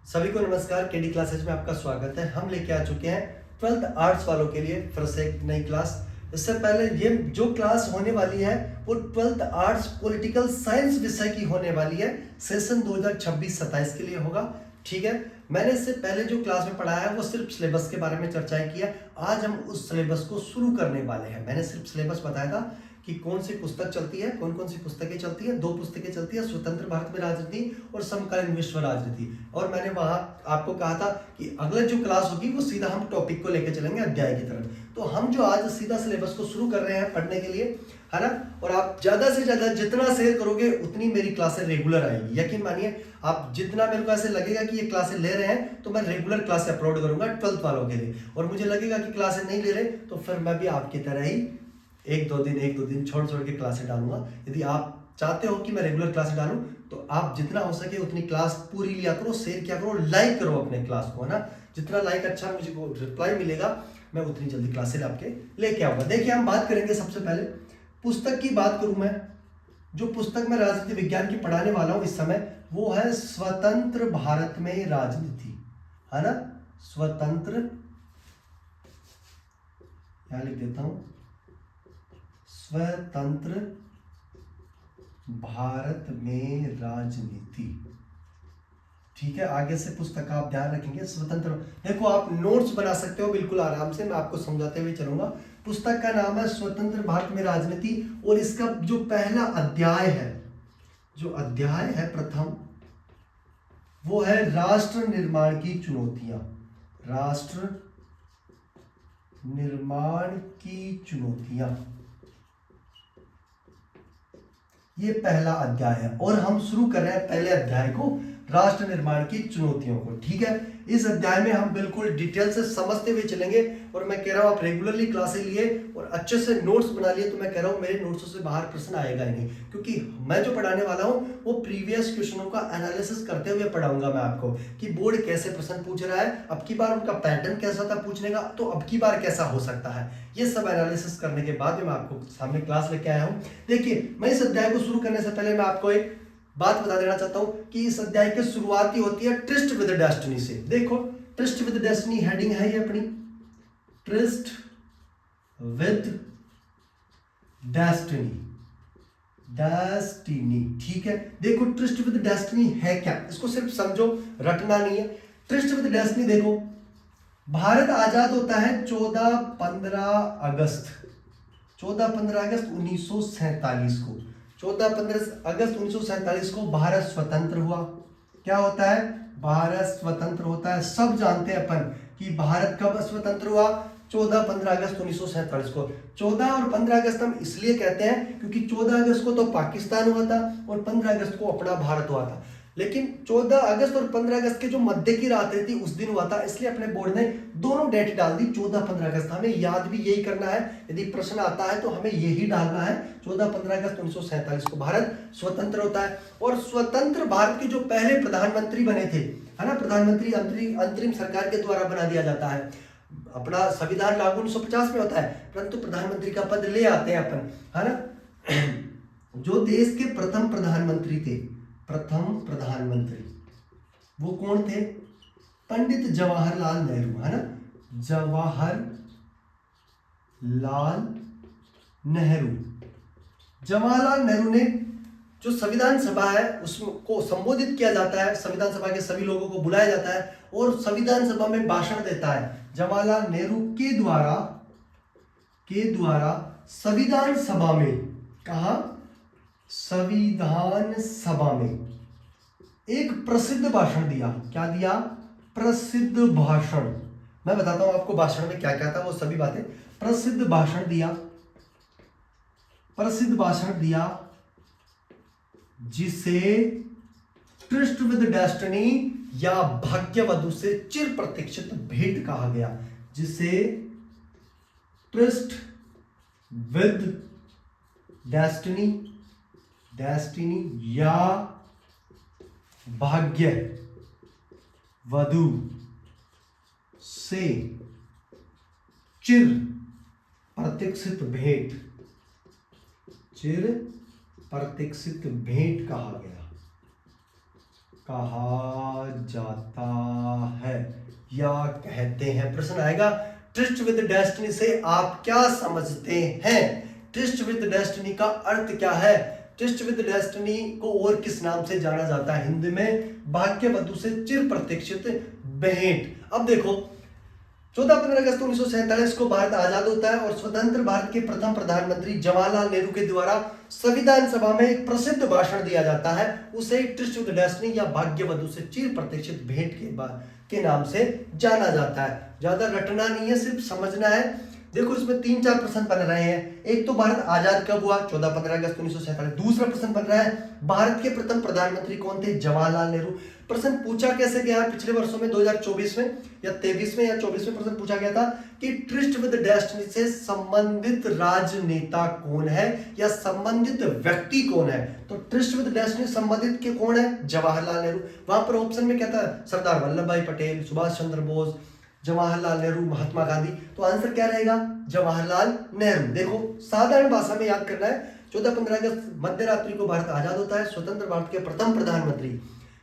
सभी को नमस्कार। केडी क्लासेज में आपका स्वागत है। हम लेके आ चुके हैं 12th आर्ट्स वालों के लिए फिर से एक नई क्लास। इससे पहले ये जो क्लास होने वाली है वो 12th आर्ट्स पॉलिटिकल साइंस विषय की होने वाली है। सेशन 2026-27 के लिए होगा। ठीक है, मैंने इससे पहले जो क्लास में पढ़ाया है वो सिर्फ सिलेबस के बारे में चर्चाएं किया। आज हम उस सिलेबस को शुरू करने वाले हैं। मैंने सिर्फ सिलेबस बताया था कि कौन सी पुस्तक चलती है, कौन कौन सी पुस्तकें चलती है। 2 पुस्तकें चलती है, स्वतंत्र भारत में राजनीति और समकालीन विश्व राजनीति। और मैंने वहां आपको कहा था कि अगला जो क्लास होगी वो सीधा हम टॉपिक को लेकर चलेंगे अध्याय की तरफ। तो हम जो आज सीधा सिलेबस को शुरू कर रहे हैं पढ़ने के लिए, है ना। और आप ज्यादा से ज्यादा जितना शेयर करोगे उतनी मेरी क्लासें रेगुलर आएगी। यकीन मानिए, आप जितना मेरे को ऐसे लगेगा कि ये क्लासें ले रहे हैं तो मैं रेगुलर क्लासें अपलोड करूंगा 12th वालों के लिए। और मुझे लगेगा कि क्लासें नहीं ले रहे तो फिर मैं भी आपकी तरह ही एक दो दिन छोड़ के क्लासें डालूंगा। यदि आप चाहते हो कि मैं रेगुलर क्लासें डालूं तो आप जितना हो सके उतनी क्लास पूरी लिया करो, शेयर किया करो, लाइक करो अपने क्लास को, है ना। जितना लाइक अच्छा मुझे को रिप्लाई मिलेगा मैं उतनी जल्दी क्लासें आपके लेके आऊंगा। देखिए, हम बात करेंगे सबसे पहले पुस्तक की बात करूं मैं। जो पुस्तक मैं राजनीति विज्ञान की पढ़ाने वाला हूं इस समय वो है स्वतंत्र भारत में राजनीति, है ना। स्वतंत्र, यहां लिख देता हूं, स्वतंत्र भारत में राजनीति। ठीक है, आगे से पुस्तक का आप ध्यान रखेंगे। स्वतंत्र, देखो आप नोट्स बना सकते हो बिल्कुल आराम से, मैं आपको समझाते हुए चलूंगा। पुस्तक का नाम है स्वतंत्र भारत में राजनीति और इसका जो पहला अध्याय है, जो अध्याय है प्रथम, वो है राष्ट्र निर्माण की चुनौतियां। राष्ट्र निर्माण की चुनौतियां, ये पहला अध्याय है। और हम शुरू कर रहे हैं पहले अध्याय को, राष्ट्र निर्माण की चुनौतियों को। ठीक है, इस अध्याय में हम बिल्कुल डिटेल से समझते हुए चलेंगे। और मैं कह रहा हूं आप रेगुलरली क्लासें लिए और अच्छे से नोट्स बना लिए तो मैं कह रहा हूं मेरे नोट्सों से बाहर प्रश्न आएगा ही नहीं, क्योंकि मैं जो पढ़ाने वाला हूं वो प्रीवियस क्वेश्चनों का एनालिसिस करते हुए पढ़ाऊंगा मैं आपको कि बोर्ड कैसे प्रश्न पूछ रहा है, अब की बार उनका पैटर्न कैसा था पूछने का, तो अब की बार कैसा हो सकता है। ये सब एनालिसिस करने के बाद मैं आपको सामने क्लास लेके आया हूं। देखिए, मैं इस अध्याय को शुरू करने से पहले मैं आपको एक बात बता देना चाहता हूं कि इस अध्याय की शुरुआत होती है ट्रिस्ट विद डेस्टिनी से। देखो, ट्रिस्ट विद डेस्टिनी हेडिंग है ये अपनी, ट्रिस्ट विद डेस्टिनी, डेस्टिनी। ठीक है, देखो ट्रिस्ट विद डेस्टिनी है क्या, इसको सिर्फ समझो, रटना नहीं है। ट्रिस्ट विद डेस्टिनी देखो, भारत आजाद होता है 14-15 अगस्त 1947 को। 14-15 अगस्त 1947 को भारत स्वतंत्र हुआ। क्या होता है? भारत स्वतंत्र होता है। सब जानते हैं अपन कि भारत कब स्वतंत्र हुआ? 14-15 अगस्त 1947 को। 14 और 15 अगस्त हम इसलिए कहते हैं क्योंकि 14 अगस्त को तो पाकिस्तान हुआ था और 15 अगस्त को अपना भारत हुआ था। लेकिन 14 अगस्त और 15 अगस्त के जो मध्य की रात थी उस दिन हुआ था, इसलिए अपने बोर्ड ने दोनों डेट डाल दी 14-15 अगस्त। हमें याद भी यही करना है, यदि प्रश्न आता है तो हमें यही डालना है। 14-15 अगस्त 1947 को भारत स्वतंत्र होता है। और स्वतंत्र भारत के जो पहले प्रधानमंत्री बने थे, है ना, प्रधानमंत्री अंतरिम सरकार के द्वारा बना दिया जाता है। अपना संविधान लागू 1950 में होता है, परंतु प्रधानमंत्री का पद ले आते हैं अपन, है ना। जो देश के प्रथम प्रधानमंत्री थे, प्रथम प्रधानमंत्री, वो कौन थे? पंडित जवाहरलाल नेहरू, है ना, जवाहरलाल नेहरू। जवाहरलाल नेहरू ने, जो संविधान सभा है उसको संबोधित किया जाता है, संविधान सभा के सभी लोगों को बुलाया जाता है और संविधान सभा में भाषण देता है जवाहरलाल नेहरू के द्वारा संविधान सभा में। कहा? संविधान सभा में एक प्रसिद्ध भाषण दिया। क्या दिया? प्रसिद्ध भाषण। मैं बताता हूं आपको भाषण में क्या क्या था, वो सभी बातें। प्रसिद्ध भाषण दिया जिसे ट्रिस्ट विद डेस्टिनी या भाग्यवधु से चिर प्रतीक्षित भेंट कहा गया। जिसे ट्रिस्ट विद डेस्टिनी या भाग्य वधु से चिर प्रतीक्षित भेंट कहा कहा जाता है या कहते हैं? प्रश्न आएगा ट्रिस्ट विद डेस्टिनी से आप क्या समझते हैं? ट्रिस्ट विद डेस्टिनी का अर्थ क्या है? ट्रिस्ट विद डेस्टिनी को और किस नाम से जाना जाता है हिंदी में? भाग्य वधु से चिर प्रतीक्षित भेंट। अब देखो 14-15 अगस्त 1947 को भारत आजाद होता है और स्वतंत्र भारत के प्रथम प्रधानमंत्री जवाहरलाल नेहरू के द्वारा संविधान सभा में एक प्रसिद्ध भाषण दिया जाता है। उसे ट्रिस्ट विद डेस्टिनी या भाग्य वधु से चिर प्रतीक्षित भेंट के नाम से जाना जाता है। ज्यादा रटना नहीं है, सिर्फ समझना है। देखो इसमें 3-4 प्रश्न बन रहे हैं। एक तो भारत आजाद कब हुआ? 14-15 अगस्त 1947। दूसरा प्रश्न बन रहा है भारत के प्रथम प्रधानमंत्री कौन थे? जवाहरलाल नेहरू। प्रश्न पूछा कैसे गया पिछले वर्षों में 2024 में या 23 में या 24 में प्रश्न पूछा गया था कि ट्रिस्ट विद डेस्टिनी से संबंधित राजनेता कौन है या संबंधित व्यक्ति कौन है? तो ट्रिस्ट विद डेस्टिनी संबंधित के कौन है? जवाहरलाल नेहरू। वहां पर ऑप्शन में क्या था? सरदार वल्लभ भाई पटेल, सुभाष चंद्र बोस, जवाहरलाल नेहरू, महात्मा गांधी। तो आंसर क्या रहेगा? जवाहरलाल नेहरू। देखो साधारण भाषा में याद करना है। 14-15 अगस्त मध्य रात्रि को भारत आजाद होता है। स्वतंत्र भारत के प्रथम प्रधानमंत्री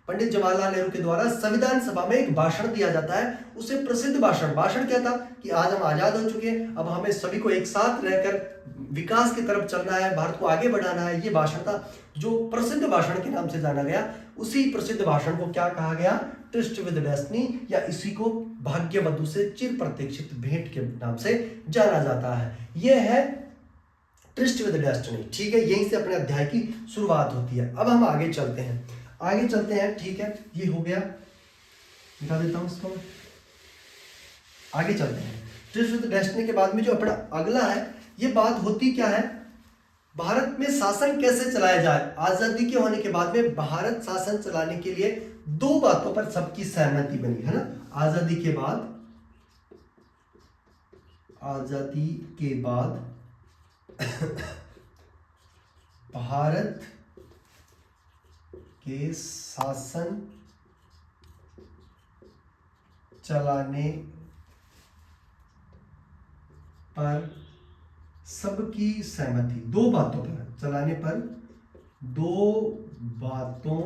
पंडित जवाहरलाल नेहरू के द्वारा संविधान सभा में एक भाषण दिया जाता है। उसे प्रसिद्ध भाषण क्या था कि आज हम आजाद हो चुके हैं, अब हमें सभी को एक साथ रहकर विकास की तरफ चलना है, भारत को आगे बढ़ाना है। ये भाषण था जो प्रसिद्ध भाषण के नाम से जाना गया। उसी प्रसिद्ध भाषण को क्या कहा गया? ट्रिस्ट विद डेस्टिनी या इसी को भाग्य वधु से चिर प्रतीक्षित भेंट के नाम से जाना जाता है। यह है ट्रिस्ट विद डेस्टिनी। ठीक है, यहीं से अपने अध्याय की शुरुआत होती है। अब हम आगे चलते हैं। ठीक है, ये हो गया, मिटा देता हूं इसको। आगे चलते हैं। ट्रिस्ट विद डेस्टिनी के बाद में जो अपना अगला है, ये बात होती क्या है? भारत में शासन कैसे चलाया जाए। आजादी के होने के बाद में भारत शासन चलाने के लिए दो बातों पर सबकी सहमति बनी है ना। आजादी के बाद भारत के शासन चलाने पर सबकी सहमति, दो बातों पर चलाने पर दो बातों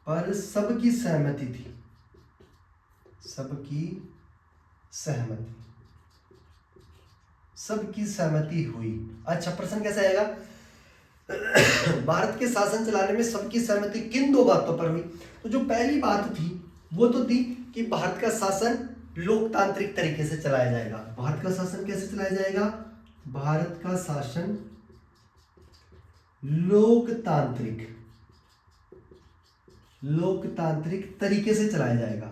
पर सबकी सहमति थी। सबकी सहमति हुई। अच्छा, प्रश्न कैसे आएगा? भारत के शासन चलाने में सबकी सहमति किन दो बातों पर हुई? तो जो पहली बात थी वो तो थी कि भारत का शासन लोकतांत्रिक तरीके से चलाया जाएगा। भारत का शासन कैसे चलाया जाएगा? भारत का शासन लोकतांत्रिक तरीके से चलाया जाएगा।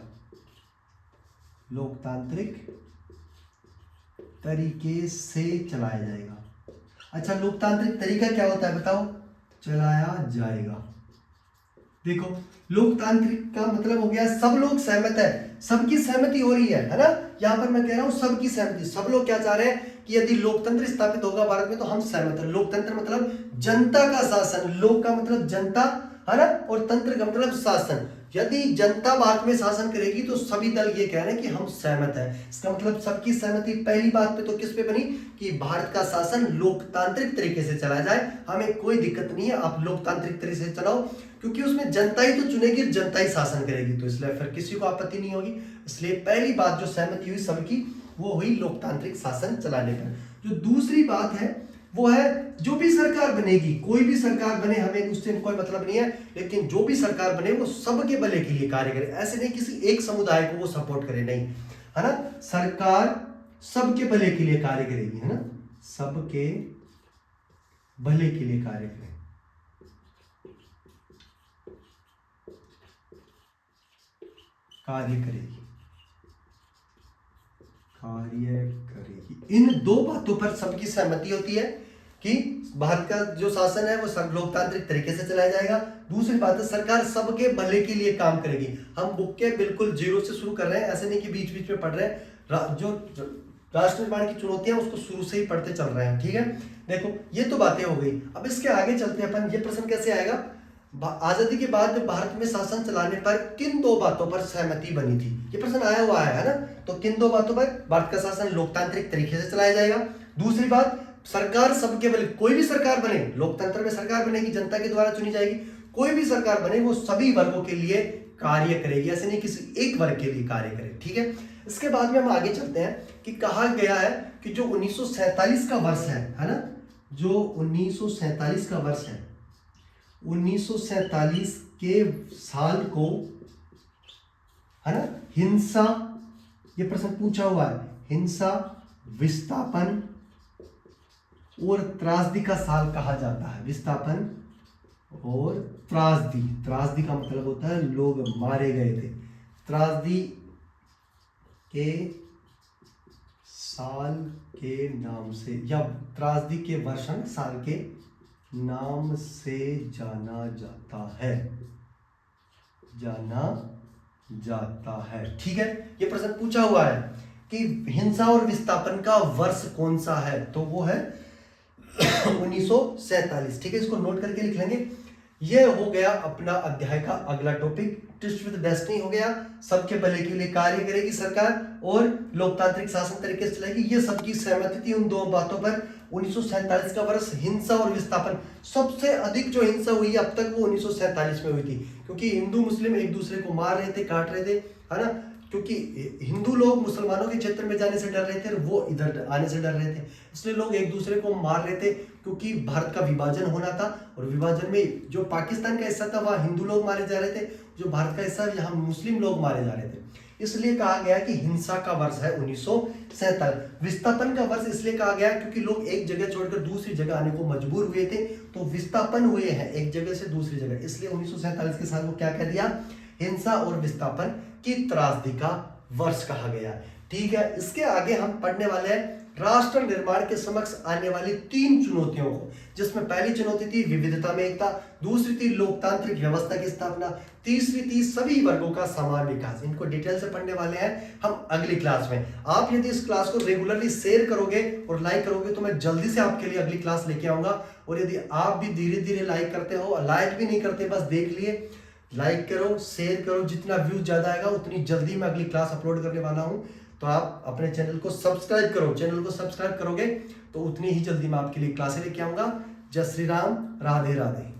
अच्छा, लोकतांत्रिक तरीका क्या होता है बताओ? चलाया जाएगा। देखो लोकतांत्रिक का मतलब हो गया सब लोग सहमत है, सबकी सहमति हो रही है ना। यहां पर मैं कह रहा हूं सबकी सहमति। सब लोग क्या चाह रहे हैं कि यदि लोकतंत्र स्थापित होगा भारत में तो हम सहमत हैं। लोकतंत्र मतलब जनता का शासन, लोक का मतलब जनता है ना, और तंत्र का मतलब शासन। यदि जनता भारत में शासन करेगी तो सभी दल ये कह रहे हैं कि हम सहमत हैं। इसका मतलब सबकी सहमति पहली बात पे तो किस पे बनी कि भारत का शासन लोकतांत्रिक तरीके से चलाया जाए। हमें कोई दिक्कत नहीं है, आप लोकतांत्रिक तरीके से चलाओ, क्योंकि उसमें जनता ही तो चुनेगी, जनता ही शासन करेगी, तो इसलिए फिर किसी को आपत्ति नहीं होगी। इसलिए पहली बात जो सहमति हुई सबकी वो हुई लोकतांत्रिक शासन चलाने पर। जो दूसरी बात है वो है जो भी सरकार बनेगी, कोई भी सरकार बने, हमें उससे कोई मतलब नहीं है, लेकिन जो भी सरकार बने वो सबके भले के लिए कार्य करे। ऐसे नहीं किसी एक समुदाय को वो सपोर्ट करे, नहीं, है ना। सरकार सबके भले के लिए कार्य करेगी, है ना, सबके भले के लिए कार्य करेगी। इन दो बातों पर सबकी सहमति होती है कि भारत का जो शासन है वो लोकतांत्रिक तरीके से चलाया जाएगा। दूसरी बात है सरकार सबके भले के लिए काम करेगी। हम बुक के बिल्कुल जीरो से शुरू कर रहे हैं, ऐसे नहीं कि बीच बीच में पढ़ रहे हैं। जो राष्ट्र निर्माण की चुनौतियां उसको शुरू से ही पढ़ते चल रहे हैं, ठीक है। देखो ये तो बातें हो गई। अब इसके आगे चलते हैं अपन। ये प्रश्न कैसे आएगा? आजादी के बाद भारत में शासन चलाने पर किन दो बातों पर सहमति बनी थी? ये प्रश्न आया हुआ है ना। तो किन दो बातों पर? भारत का शासन लोकतांत्रिक तरीके से चलाया जाएगा। दूसरी बात, सरकार सबके बल, कोई भी सरकार बने, लोकतंत्र में सरकार बनेगी, जनता के द्वारा चुनी जाएगी, कोई भी सरकार बने वो सभी वर्गों के लिए कार्य करेगी, ऐसे नहीं किसी एक वर्ग के लिए कार्य करे। ठीक है, इसके बाद में हम आगे चलते हैं कि कहा गया है कि जो 1947 का वर्ष है ना, जो 1947 का वर्ष है, 1947 के साल को है ना हिंसा, ये प्रश्न पूछा हुआ है, हिंसा, विस्थापन और त्रासदी का साल कहा जाता है। विस्थापन और त्रासदी, त्रासदी का मतलब होता है लोग मारे गए थे। त्रासदी के साल के नाम से या त्रासदी के वर्ष साल के नाम से जाना जाता है। ठीक है, ये प्रश्न पूछा हुआ है कि हिंसा और विस्थापन का वर्ष कौन सा है, तो वो है 1947। ठीक है, इसको नोट करके लिख लेंगे। ये हो गया अपना अध्याय का अगला टॉपिक, ट्विस्ट विद डेस्टिनी हो गया। सबके भले के लिए कार्य करेगी सरकार और लोकतांत्रिक शासन तरीके से चलेगी, ये सबकी सहमति थी उन दो बातों पर। 1947 का वर्ष, हिंसा और विस्थापन, सबसे अधिक जो हिंसा हुई अब तक वो 1947 में हुई थी, क्योंकि हिंदू मुस्लिम एक दूसरे को मार रहे थे, काट रहे थे, है ना, क्योंकि हिंदू लोग मुसलमानों के क्षेत्र में जाने से डर रहे थे और वो इधर आने से डर रहे थे, इसलिए लोग एक दूसरे को मार रहे थे, क्योंकि भारत का विभाजन होना था और विभाजन में जो पाकिस्तान का हिस्सा था वहां हिंदू लोग मारे जा रहे थे, जो भारत का हिस्सा यहाँ मुस्लिम लोग मारे जा रहे थे। इसलिए कहा गया कि हिंसा का वर्ष है 1947। विस्थापन का वर्ष इसलिए कहा गया क्योंकि लोग एक जगह छोड़कर दूसरी जगह आने को मजबूर हुए थे, तो विस्थापन हुए हैं एक जगह से दूसरी जगह, इसलिए 1947 के साल को क्या कह दिया, हिंसा और विस्थापन की त्रासदी का वर्ष कहा गया। ठीक है, इसके आगे हम पढ़ने वाले हैं राष्ट्र निर्माण के समक्ष आने वाली 3 चुनौतियों को, जिसमें पहली चुनौती थी विविधता में एकता, दूसरी थी लोकतांत्रिक व्यवस्था की स्थापना, तीसरी थी सभी वर्गों का समान विकास। इनको डिटेल से पढ़ने वाले हैं हम अगली क्लास में। आप यदि इस क्लास को रेगुलरली शेयर करोगे और लाइक करोगे तो मैं जल्दी से आपके लिए अगली क्लास लेके आऊंगा। और यदि आप भी धीरे धीरे लाइक करते हो, लाइक भी नहीं करते बस देख लिए, लाइक करो, शेयर करो, जितना व्यूज ज्यादा आएगा उतनी जल्दी मैं अगली क्लास अपलोड करने वाला हूं। तो आप अपने चैनल को सब्सक्राइब करो, चैनल को सब्सक्राइब करोगे तो उतनी ही जल्दी मैं आपके लिए क्लासें लेके आऊंगा। जय श्री राम, राधे राधे।